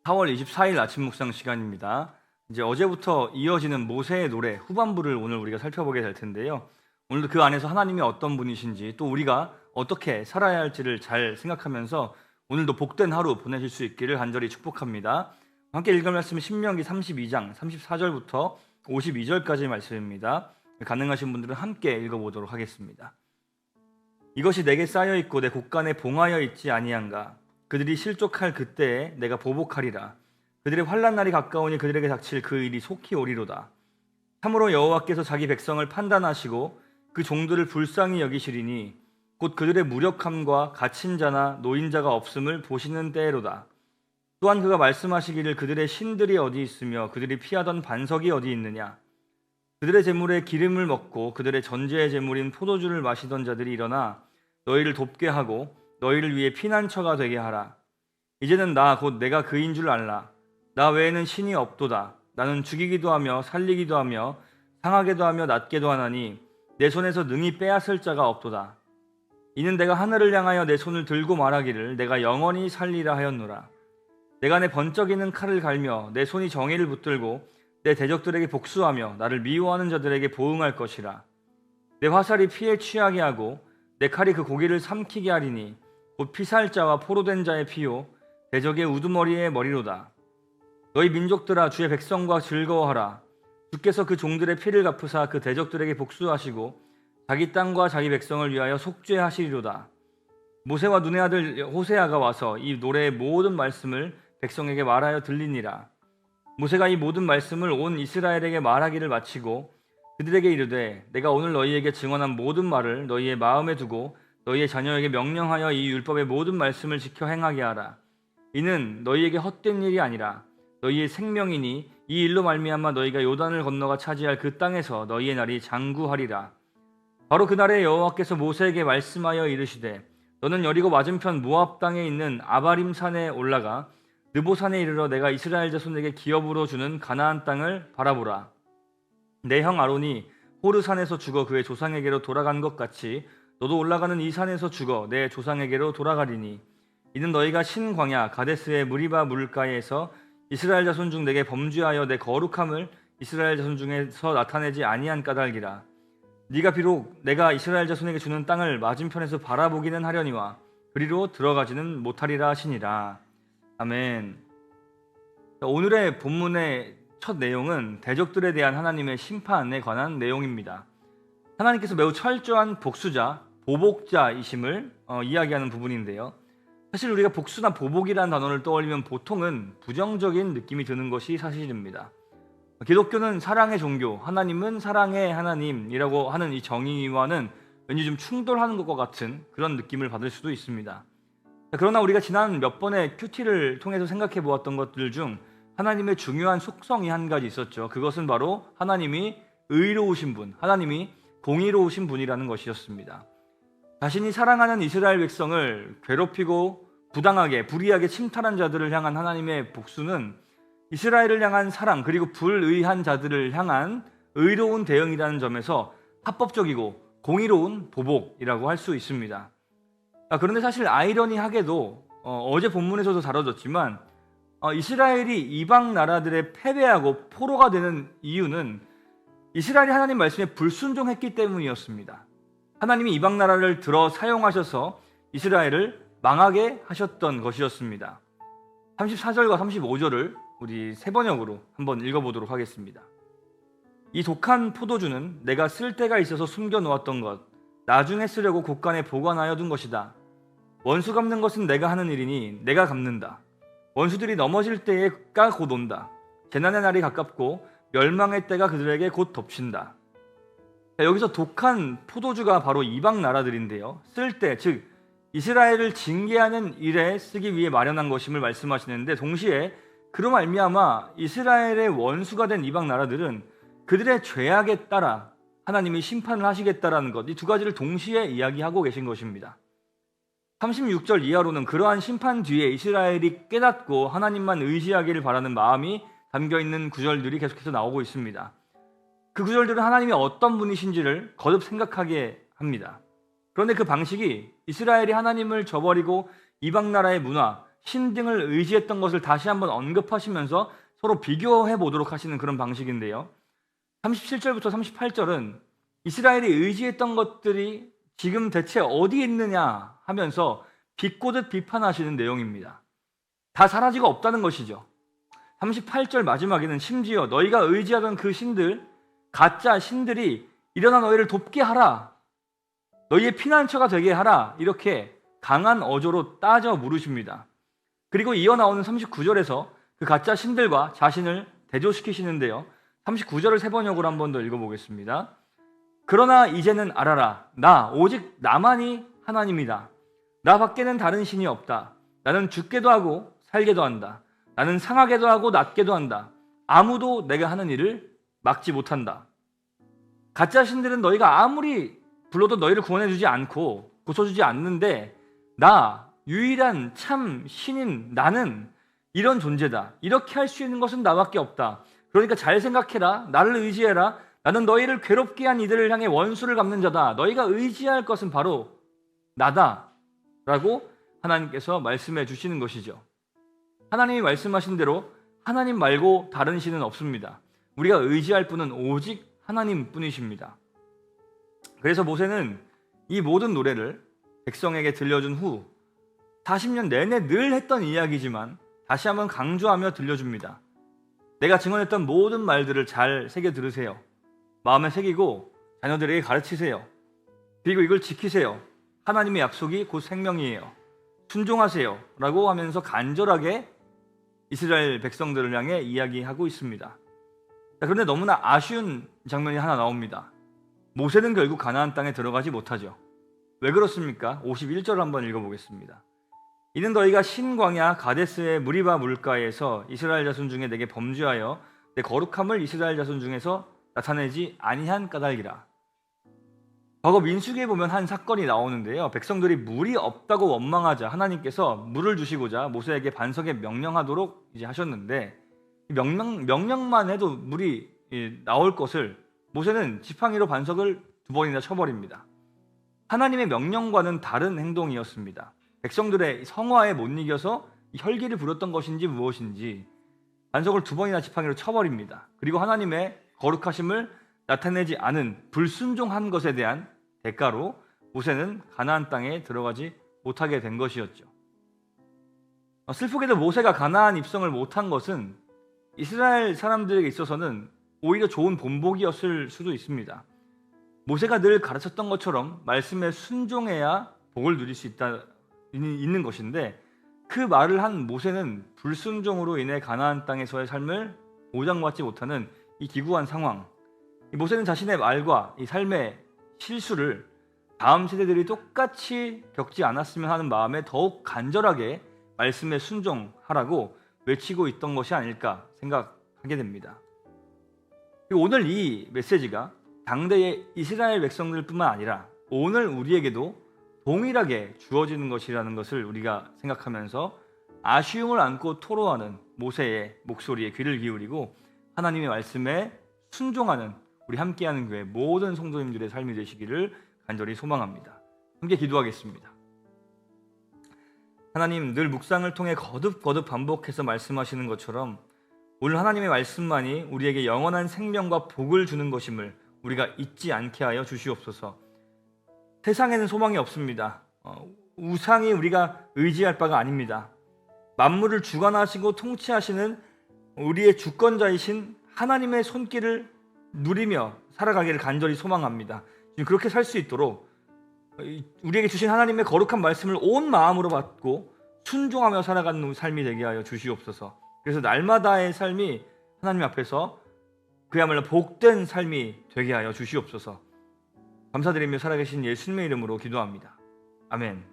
4월 24일 아침 묵상 시간입니다. 이제 어제부터 이어지는 모세의 노래 후반부를 오늘 우리가 살펴보게 될 텐데요. 오늘도 그 안에서 하나님이 어떤 분이신지 또 우리가 어떻게 살아야 할지를 잘 생각하면서 오늘도 복된 하루 보내실 수 있기를 간절히 축복합니다. 함께 읽을 말씀은 신명기 32장 34절부터 52절까지의 말씀입니다. 가능하신 분들은 함께 읽어보도록 하겠습니다. 이것이 내게 쌓여있고 내 곳간에 봉하여 있지 아니한가. 그들이 실족할 그때에 내가 보복하리라. 그들의 환난 날이 가까우니 그들에게 닥칠 그 일이 속히 오리로다. 참으로 여호와께서 자기 백성을 판단하시고 그 종들을 불쌍히 여기시리니 곧 그들의 무력함과 갇힌 자나 노인자가 없음을 보시는 때로다. 또한 그가 말씀하시기를 그들의 신들이 어디 있으며 그들이 피하던 반석이 어디 있느냐. 그들의 재물에 기름을 먹고 그들의 전제의 재물인 포도주를 마시던 자들이 일어나 너희를 돕게 하고 너희를 위해 피난처가 되게 하라. 이제는 나 곧 내가 그인 줄 알라. 나 외에는 신이 없도다. 나는 죽이기도 하며 살리기도 하며 상하게도 하며 낫게도 하나니 내 손에서 능히 빼앗을 자가 없도다. 이는 내가 하늘을 향하여 내 손을 들고 말하기를 내가 영원히 살리라 하였노라. 내가 내 번쩍이는 칼을 갈며 내 손이 정의를 붙들고 내 대적들에게 복수하며 나를 미워하는 자들에게 보응할 것이라. 내 화살이 피에 취하게 하고 내 칼이 그 고기를 삼키게 하리니 곧 피살자와 포로된 자의 피요 대적의 우두머리의 머리로다. 너희 민족들아 주의 백성과 즐거워하라. 주께서 그 종들의 피를 갚으사 그 대적들에게 복수하시고 자기 땅과 자기 백성을 위하여 속죄하시리로다. 모세와 눈의 아들 호세아가 와서 이 노래의 모든 말씀을 백성에게 말하여 들리니라. 모세가 이 모든 말씀을 온 이스라엘에게 말하기를 마치고 그들에게 이르되 내가 오늘 너희에게 증언한 모든 말을 너희의 마음에 두고 너희의 자녀에게 명령하여 이 율법의 모든 말씀을 지켜 행하게 하라. 이는 너희에게 헛된 일이 아니라 너희의 생명이니 이 일로 말미암아 너희가 요단을 건너가 차지할 그 땅에서 너희의 날이 장구하리라. 바로 그날에 여호와께서 모세에게 말씀하여 이르시되 너는 여리고 맞은편 모압 땅에 있는 아바림 산에 올라가 느보산에 이르러 내가 이스라엘 자손에게 기업으로 주는 가나안 땅을 바라보라. 내 형 아론이 호르산에서 죽어 그의 조상에게로 돌아간 것 같이 너도 올라가는 이 산에서 죽어 내 조상에게로 돌아가리니 이는 너희가 신광야 가데스의 무리바 물가에서 이스라엘 자손 중 내게 범죄하여 내 거룩함을 이스라엘 자손 중에서 나타내지 아니한 까닭이라. 네가 비록 내가 이스라엘 자손에게 주는 땅을 맞은편에서 바라보기는 하려니와 그리로 들어가지는 못하리라 하시니라. 아멘. 오늘의 본문의 첫 내용은 대적들에 대한 하나님의 심판에 관한 내용입니다. 하나님께서 매우 철저한 복수자, 보복자이심을 이야기하는 부분인데요. 사실 우리가 복수나 보복이라는 단어를 떠올리면 보통은 부정적인 느낌이 드는 것이 사실입니다. 기독교는 사랑의 종교, 하나님은 사랑의 하나님이라고 하는 이 정의와는 왠지 좀 충돌하는 것과 같은 그런 느낌을 받을 수도 있습니다. 그러나 우리가 지난 몇 번의 큐티를 통해서 생각해 보았던 것들 중 하나님의 중요한 속성이 한 가지 있었죠. 그것은 바로 하나님이 의로우신 분, 하나님이 공의로우신 분이라는 것이었습니다. 자신이 사랑하는 이스라엘 백성을 괴롭히고 부당하게, 불의하게 침탈한 자들을 향한 하나님의 복수는 이스라엘을 향한 사랑 그리고 불의한 자들을 향한 의로운 대응이라는 점에서 합법적이고 공의로운 보복이라고 할 수 있습니다. 그런데 사실 아이러니하게도 어제 본문에서도 다뤄졌지만 이스라엘이 이방 나라들의 패배하고 포로가 되는 이유는 이스라엘이 하나님 말씀에 불순종했기 때문이었습니다. 하나님이 이방 나라를 들어 사용하셔서 이스라엘을 망하게 하셨던 것이었습니다. 34절과 35절을 우리 세 번역으로 한번 읽어보도록 하겠습니다. 이 독한 포도주는 내가 쓸 데가 있어서 숨겨놓았던 것, 나중에 쓰려고 곳간에 보관하여 둔 것이다. 원수 갚는 것은 내가 하는 일이니 내가 갚는다. 원수들이 넘어질 때가 곧 온다. 재난의 날이 가깝고 멸망의 때가 그들에게 곧 덮친다. 여기서 독한 포도주가 바로 이방 나라들인데요. 쓸 때, 즉 이스라엘을 징계하는 일에 쓰기 위해 마련한 것임을 말씀하시는데 동시에 그로 말미암아 이스라엘의 원수가 된 이방 나라들은 그들의 죄악에 따라 하나님이 심판을 하시겠다라는 것, 이 두 가지를 동시에 이야기하고 계신 것입니다. 36절 이하로는 그러한 심판 뒤에 이스라엘이 깨닫고 하나님만 의지하기를 바라는 마음이 담겨있는 구절들이 계속해서 나오고 있습니다. 그 구절들은 하나님이 어떤 분이신지를 거듭 생각하게 합니다. 그런데 그 방식이 이스라엘이 하나님을 저버리고 이방 나라의 문화, 신 등을 의지했던 것을 다시 한번 언급하시면서 서로 비교해 보도록 하시는 그런 방식인데요. 37절부터 38절은 이스라엘이 의지했던 것들이 지금 대체 어디에 있느냐 하면서 비꼬듯 비판하시는 내용입니다. 다 사라지고 없다는 것이죠. 38절 마지막에는 심지어 너희가 의지하던 그 신들, 가짜 신들이 일어나 너희를 돕게 하라, 너희의 피난처가 되게 하라, 이렇게 강한 어조로 따져 물으십니다. 그리고 이어 나오는 39절에서 그 가짜 신들과 자신을 대조시키시는데요. 39절을 세 번역으로 한 번 더 읽어보겠습니다. 그러나 이제는 알아라. 나 오직 나만이 하나님이다. 나 밖에는 다른 신이 없다. 나는 죽게도 하고 살게도 한다. 나는 상하게도 하고 낫게도 한다. 아무도 내가 하는 일을 막지 못한다. 가짜 신들은 너희가 아무리 불러도 너희를 구원해주지 않고 고쳐주지 않는데, 나 유일한 참 신인 나는 이런 존재다. 이렇게 할 수 있는 것은 나밖에 없다. 그러니까 잘 생각해라. 나를 의지해라. 나는 너희를 괴롭게 한 이들을 향해 원수를 갚는 자다. 너희가 의지할 것은 바로 나다 라고 하나님께서 말씀해 주시는 것이죠. 하나님이 말씀하신 대로 하나님 말고 다른 신은 없습니다. 우리가 의지할 분은 오직 하나님 뿐이십니다. 그래서 모세는 이 모든 노래를 백성에게 들려준 후 40년 내내 늘 했던 이야기지만 다시 한번 강조하며 들려줍니다. 내가 증언했던 모든 말들을 잘 새겨 들으세요. 마음에 새기고 자녀들에게 가르치세요. 그리고 이걸 지키세요. 하나님의 약속이 곧 생명이에요. 순종하세요 라고 하면서 간절하게 이스라엘 백성들을 향해 이야기하고 있습니다. 그런데 너무나 아쉬운 장면이 하나 나옵니다. 모세는 결국 가나안 땅에 들어가지 못하죠. 왜 그렇습니까? 51절 한번 읽어보겠습니다. 이는 너희가 신광야 가데스의 무리바 물가에서 이스라엘 자손 중에 내게 범죄하여 내 거룩함을 이스라엘 자손 중에서 나타내지 아니한 까닭이라. 과거 민수기에 보면 한 사건이 나오는데요. 백성들이 물이 없다고 원망하자 하나님께서 물을 주시고자 모세에게 반석에 명령하도록 이제 하셨는데, 명령만 해도 물이 나올 것을 모세는 지팡이로 반석을 2번이나 쳐버립니다. 하나님의 명령과는 다른 행동이었습니다. 백성들의 성화에 못 이겨서 혈기를 부렸던 것인지 무엇인지 반석을 2번이나 지팡이로 쳐버립니다. 그리고 하나님의 거룩하심을 나타내지 않은 불순종한 것에 대한 대가로 모세는 가나안 땅에 들어가지 못하게 된 것이었죠. 슬프게도 모세가 가나안 입성을 못한 것은 이스라엘 사람들에게 있어서는 오히려 좋은 본보기였을 수도 있습니다. 모세가 늘 가르쳤던 것처럼 말씀에 순종해야 복을 누릴 수 있는 것인데, 그 말을 한 모세는 불순종으로 인해 가나안 땅에서의 삶을 보장받지 못하는 이 기구한 상황, 모세는 자신의 말과 이 삶의 실수를 다음 세대들이 똑같이 겪지 않았으면 하는 마음에 더욱 간절하게 말씀에 순종하라고 외치고 있던 것이 아닐까 생각하게 됩니다. 그리고 오늘 이 메시지가 당대의 이스라엘 백성들뿐만 아니라 오늘 우리에게도 동일하게 주어지는 것이라는 것을 우리가 생각하면서 아쉬움을 안고 토로하는 모세의 목소리에 귀를 기울이고 하나님의 말씀에 순종하는 우리 함께하는 교회 모든 성도님들의 삶이 되시기를 간절히 소망합니다. 함께 기도하겠습니다. 하나님, 늘 묵상을 통해 거듭거듭 반복해서 말씀하시는 것처럼 오늘 하나님의 말씀만이 우리에게 영원한 생명과 복을 주는 것임을 우리가 잊지 않게 하여 주시옵소서. 세상에는 소망이 없습니다. 우상이 우리가 의지할 바가 아닙니다. 만물을 주관하시고 통치하시는 우리의 주권자이신 하나님의 손길을 누리며 살아가기를 간절히 소망합니다. 그렇게 살 수 있도록 우리에게 주신 하나님의 거룩한 말씀을 온 마음으로 받고 순종하며 살아가는 삶이 되게 하여 주시옵소서. 그래서 날마다의 삶이 하나님 앞에서 그야말로 복된 삶이 되게 하여 주시옵소서. 감사드리며 살아계신 예수님의 이름으로 기도합니다. 아멘.